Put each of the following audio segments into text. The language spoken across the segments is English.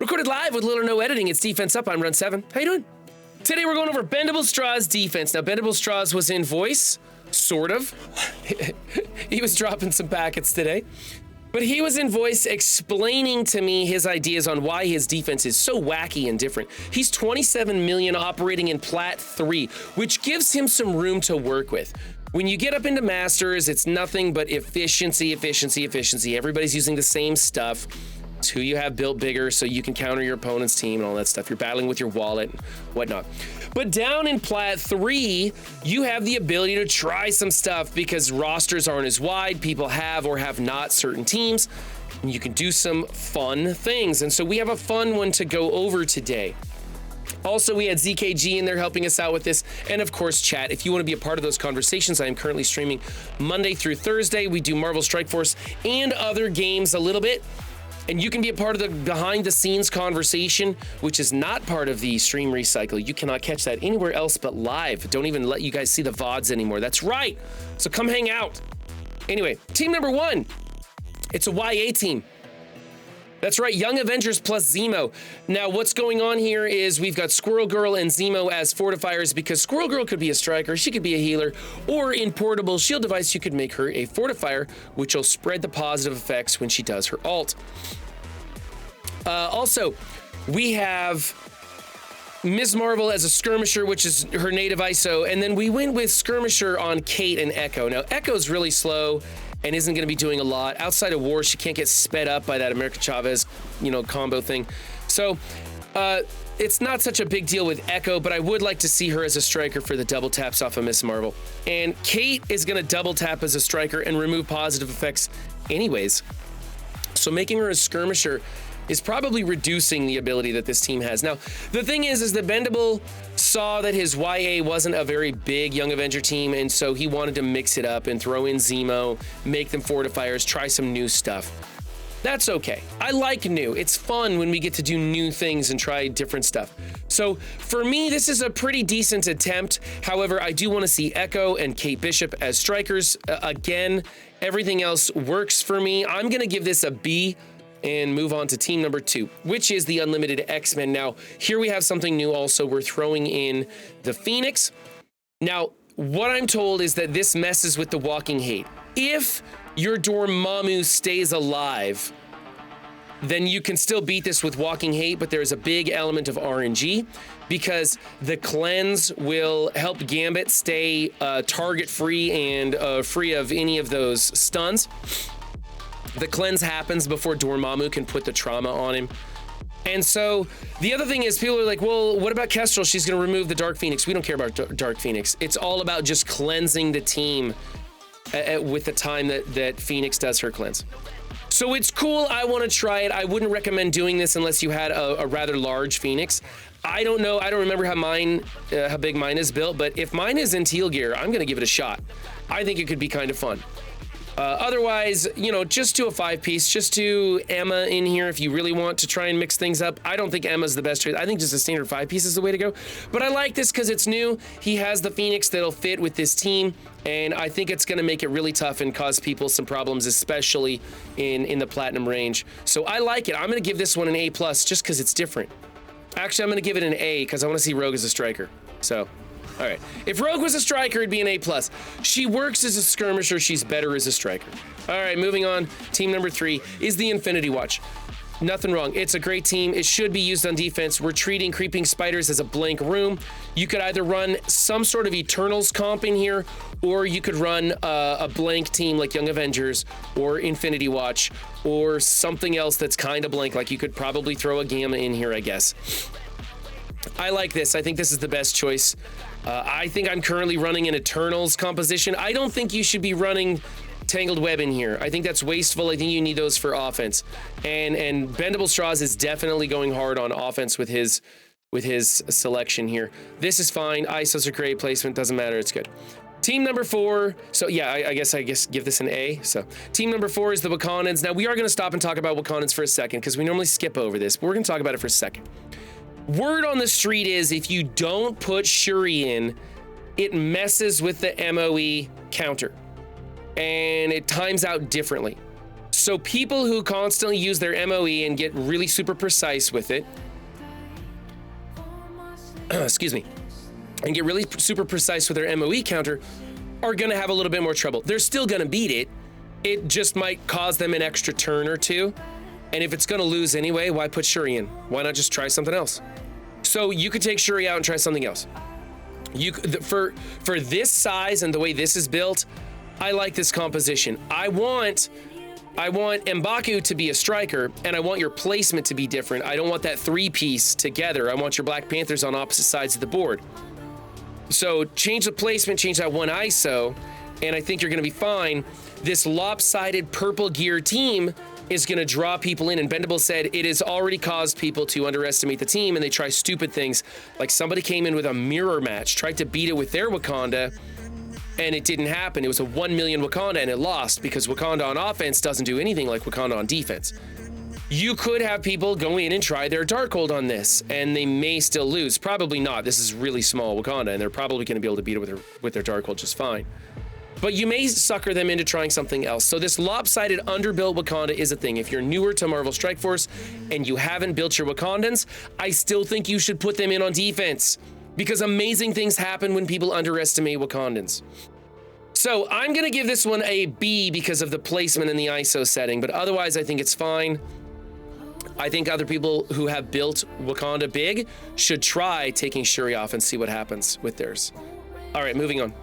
Recorded live with little or no editing. It's Defense Up. I'm Run 7. How you doing? Today we're going over Bendable Straw's defense. Now, Bendable Straws was in voice, sort of. He was dropping some packets today. But he was in voice explaining to me his ideas on why his defense is so wacky and different. He's 27 million operating in Plat 3, which gives him some room to work with. When you get up into Masters, it's nothing but efficiency, efficiency, efficiency. Everybody's using the same stuff. It's who you have built bigger so you can counter your opponent's team and all that stuff. You're battling with your wallet and whatnot. But down in Plat 3, you have the ability to try some stuff because rosters aren't as wide. People have or have not certain teams. And you can do some fun things. And so we have a fun one to go over today. Also, we had ZKG in there helping us out with this. And of course, chat. If you want to be a part of those conversations, I am currently streaming Monday through Thursday. We do Marvel Strike Force and other games a little bit. And you can be a part of the behind-the-scenes conversation, which is not part of the stream recycle. You cannot catch that anywhere else but live. Don't even let you guys see the VODs anymore. That's right. So come hang out. Anyway, team number 1. It's a YA team. That's right, Young Avengers plus Zemo. Now, what's going on here is we've got Squirrel Girl and Zemo as fortifiers because Squirrel Girl could be a striker, she could be a healer, or in portable shield device, you could make her a fortifier, which will spread the positive effects when she does her ult. Also, we have Ms. Marvel as a skirmisher, which is her native ISO, and then we went with skirmisher on Kate and Echo. Now, Echo's really slow and isn't going to be doing a lot. Outside of war, she can't get sped up by that America Chavez, combo thing. So it's not such a big deal with Echo, but I would like to see her as a striker for the double taps off of Miss Marvel. And Kate is going to double tap as a striker and remove positive effects anyways. So making her a skirmisher is probably reducing the ability that this team has. Now, the thing is that Bendable saw that his YA wasn't a very big Young Avenger team, and so he wanted to mix it up and throw in Zemo, make them fortifiers, try some new stuff. That's okay. I like new. It's fun when we get to do new things and try different stuff. So for me, this is a pretty decent attempt. However, I do want to see Echo and Kate Bishop as strikers. Again, everything else works for me. I'm going to give this a B and move on to team number 2, which is the Unlimited X-Men. Now, here we have something new also. We're throwing in the Phoenix. Now, what I'm told is that this messes with the walking hate. If your Dormammu stays alive, then you can still beat this with walking hate, but there's a big element of RNG because the cleanse will help Gambit stay target-free and free of any of those stuns. The cleanse happens before Dormammu can put the trauma on him. And so the other thing is people are like, well, what about Kestrel? She's going to remove the Dark Phoenix. We don't care about Dark Phoenix. It's all about just cleansing the team with the time that Phoenix does her cleanse. So it's cool. I want to try it. I wouldn't recommend doing this unless you had a rather large Phoenix. I don't know. I don't remember how big mine is built, but if mine is in teal gear, I'm going to give it a shot. I think it could be kind of fun. Otherwise, just do a 5-piece, just do Emma in here if you really want to try and mix things up. I don't think Emma's the best choice. I think just a standard 5-piece is the way to go. But I like this because it's new. He has the Phoenix that'll fit with this team, and I think it's going to make it really tough and cause people some problems, especially in the Platinum range. So I like it. I'm going to give this one an A+ just because it's different. Actually, I'm going to give it an A because I want to see Rogue as a striker. So... all right, if Rogue was a striker, it'd be an A+. She works as a skirmisher, she's better as a striker. All right, moving on. Team number 3 is the Infinity Watch. Nothing wrong. It's a great team. It should be used on defense. We're treating creeping spiders as a blank room. You could either run some sort of Eternals comp in here, or you could run a blank team like Young Avengers or Infinity Watch or something else that's kind of blank, like you could probably throw a Gamma in here, I guess. I like this. I think this is the best choice. I think I'm currently running an Eternals composition. I don't think you should be running Tangled Web in here. I think that's wasteful. I think you need those for offense. And Bendable Straws is definitely going hard on offense with his selection here. This is fine. ISOs are great. Placement doesn't matter. It's good. Team number 4. So yeah, I guess give this an A. So team number 4 is the Wakandans. Now we are going to stop and talk about Wakandans for a second because we normally skip over this, but we're going to talk about it for a second. Word on the street is if you don't put Shuri in, it messes with the MOE counter and it times out differently. So people who constantly use their MOE and get really super precise with it, excuse me, and get really super precise with their MOE counter are going to have a little bit more trouble. They're still going to beat it. It just might cause them an extra turn or two. And if it's going to lose anyway, why put Shuri in? Why not just try something else? So you could take Shuri out and try something else. For this size and the way this is built, I like this composition. I want M'Baku to be a striker, and I want your placement to be different. I don't want that three-piece together. I want your Black Panthers on opposite sides of the board. So change the placement, change that one ISO, and I think you're going to be fine. This lopsided purple gear team is going to draw people in, and Bendable said it has already caused people to underestimate the team, and they try stupid things. Like somebody came in with a mirror match, tried to beat it with their Wakanda, and it didn't happen. It was a 1 million Wakanda, and it lost because Wakanda on offense doesn't do anything like Wakanda on defense. You could have people go in and try their Darkhold on this, and they may still lose. Probably not. This is really small Wakanda, and they're probably going to be able to beat it with their Darkhold just fine. But you may sucker them into trying something else. So this lopsided, underbuilt Wakanda is a thing. If you're newer to Marvel Strike Force and you haven't built your Wakandans, I still think you should put them in on defense, because amazing things happen when people underestimate Wakandans. So I'm going to give this one a B because of the placement and the ISO setting, but otherwise I think it's fine. I think other people who have built Wakanda big should try taking Shuri off and see what happens with theirs. All right, moving on.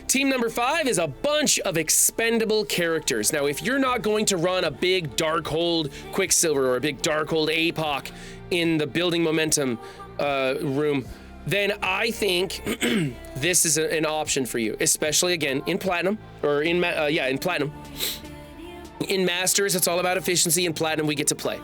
Team number 5 is a bunch of expendable characters. Now, if you're not going to run a big Darkhold Quicksilver or a big Darkhold APOC in the building momentum room, then I think this is an option for you, especially again in Platinum, or in Platinum. In Masters, it's all about efficiency. In Platinum, we get to play.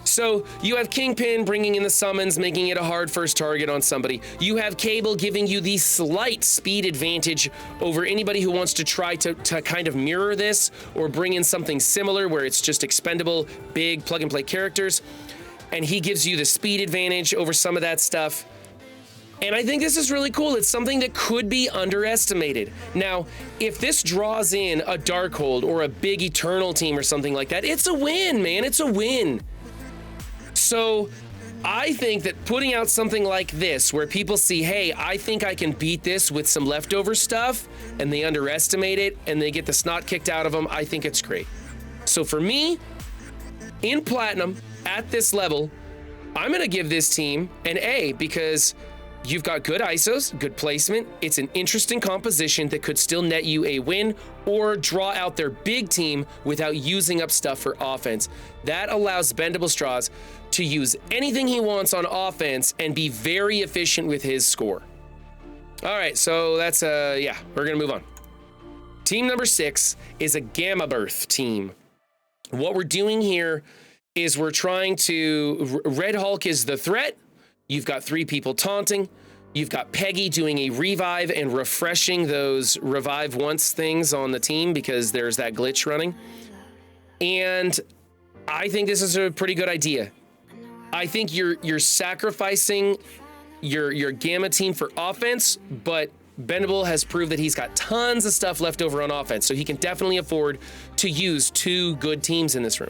So you have Kingpin bringing in the summons, making it a hard first target on somebody. You have Cable giving you the slight speed advantage over anybody who wants to try to kind of mirror this or bring in something similar where it's just expendable, big plug and play characters. And he gives you the speed advantage over some of that stuff. And I think this is really cool. It's something that could be underestimated. Now, if this draws in a Darkhold or a big Eternal team or something like that, it's a win, man. It's a win. So I think that putting out something like this where people see, hey, I think I can beat this with some leftover stuff, and they underestimate it and they get the snot kicked out of them, I think it's great. So for me, in Platinum, at this level, I'm going to give this team an A because you've got good ISOs, good placement. It's an interesting composition that could still net you a win or draw out their big team without using up stuff for offense. That allows Bendable Straws to use anything he wants on offense and be very efficient with his score. All right, so that's, we're gonna move on. Team number 6 is a Gamma Birth team. What we're doing here is we're trying to, Red Hulk is the threat. You've got 3 people taunting. You've got Peggy doing a revive and refreshing those revive once things on the team because there's that glitch running. And I think this is a pretty good idea. I think you're sacrificing your Gamma team for offense, but Bendable has proved that he's got tons of stuff left over on offense, so he can definitely afford to use 2 good teams in this room.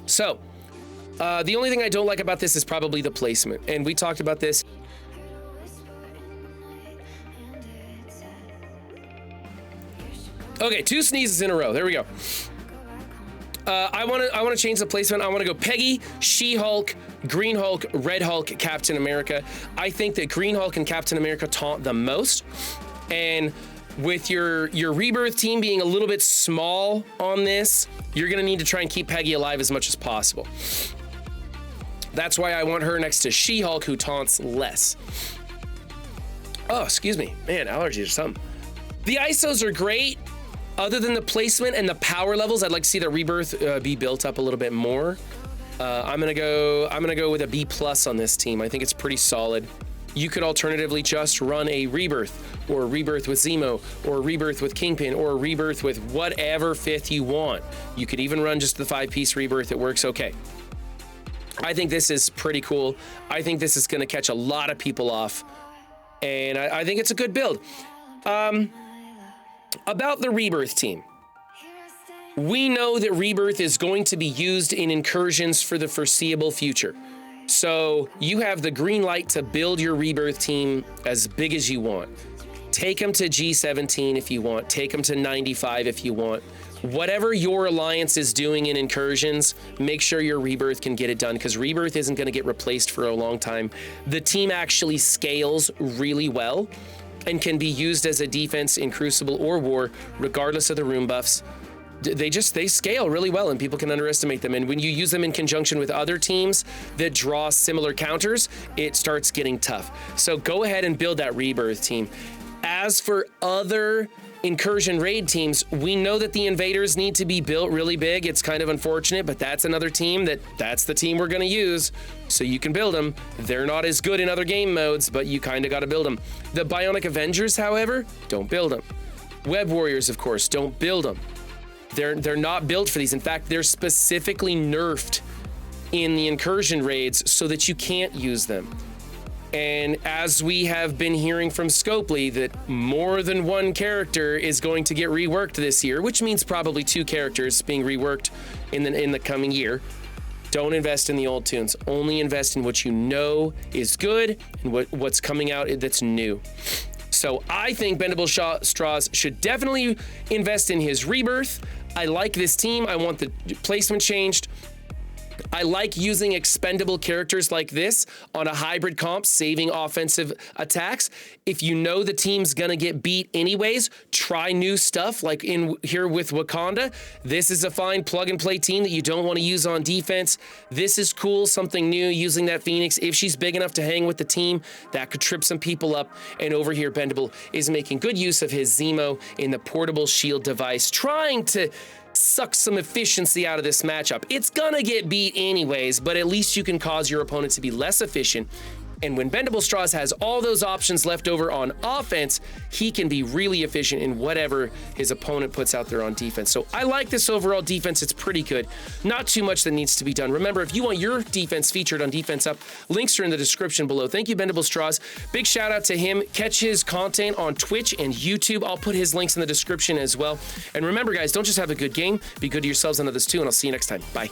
So, the only thing I don't like about this is probably the placement, and we talked about this. Okay, 2 sneezes in a row. There we go. I want to change the placement. I want to go Peggy, She-Hulk, Green Hulk, Red Hulk, Captain America. I think that Green Hulk and Captain America taunt the most, and with your Rebirth team being a little bit small on this, you're gonna need to try and keep Peggy alive as much as possible. That's why I want her next to She-Hulk, who taunts less. Oh, excuse me. Man, allergies or something. The ISOs are great. Other than the placement and the power levels, I'd like to see the Rebirth be built up a little bit more. I'm gonna go with a B+ on this team. I think it's pretty solid. You could alternatively just run a Rebirth, or Rebirth with Zemo, or Rebirth with Kingpin, or Rebirth with whatever 5th you want. You could even run just the 5-piece Rebirth. It works okay. I think this is pretty cool. I think this is gonna catch a lot of people off, and I think it's a good build. About the Rebirth team. We know that Rebirth is going to be used in incursions for the foreseeable future. So you have the green light to build your Rebirth team as big as you want. Take them to G17 if you want. Take them to 95 if you want. Whatever your alliance is doing in incursions, make sure your Rebirth can get it done, because Rebirth isn't going to get replaced for a long time. The team actually scales really well and can be used as a defense in Crucible or War, regardless of the rune buffs. They scale really well, and people can underestimate them. And when you use them in conjunction with other teams that draw similar counters, it starts getting tough. So go ahead and build that Rebirth team. As for other incursion raid teams, we know that the invaders need to be built really big. It's kind of unfortunate, but that's another team that's the team we're going to use. So you can build them. They're not as good in other game modes, but you kind of got to build them. The Bionic Avengers, however, don't build them. Web Warriors, of course, don't build them. They're not built for these. In fact, they're specifically nerfed in the incursion raids so that you can't use them. And as we have been hearing from Scopely, that more than one character is going to get reworked this year, which means probably 2 characters being reworked in the coming year. Don't invest in the old tunes. Only invest in what you know is good and what's coming out that's new. So I think Bendable Straws should definitely invest in his Rebirth. I like this team. I want the placement changed. I like using expendable characters like this on a hybrid comp, saving offensive attacks. If you know the team's gonna get beat anyways, try new stuff like in here with Wakanda. This is a fine plug and play team that you don't want to use on defense. This is cool, something new, using that Phoenix. If she's big enough to hang with the team, that could trip some people up. And over here, Bendable is making good use of his Zemo in the portable shield device, trying to suck some efficiency out of this matchup. It's gonna get beat anyways, but at least you can cause your opponent to be less efficient. And when Bendable Straws has all those options left over on offense, he can be really efficient in whatever his opponent puts out there on defense. So I like this overall defense. It's pretty good. Not too much that needs to be done. Remember, if you want your defense featured on Defense Up, links are in the description below. Thank you, Bendable Straws. Big shout out to him. Catch his content on Twitch and YouTube. I'll put his links in the description as well. And remember, guys, don't just have a good game. Be good to yourselves and others too, and I'll see you next time. Bye.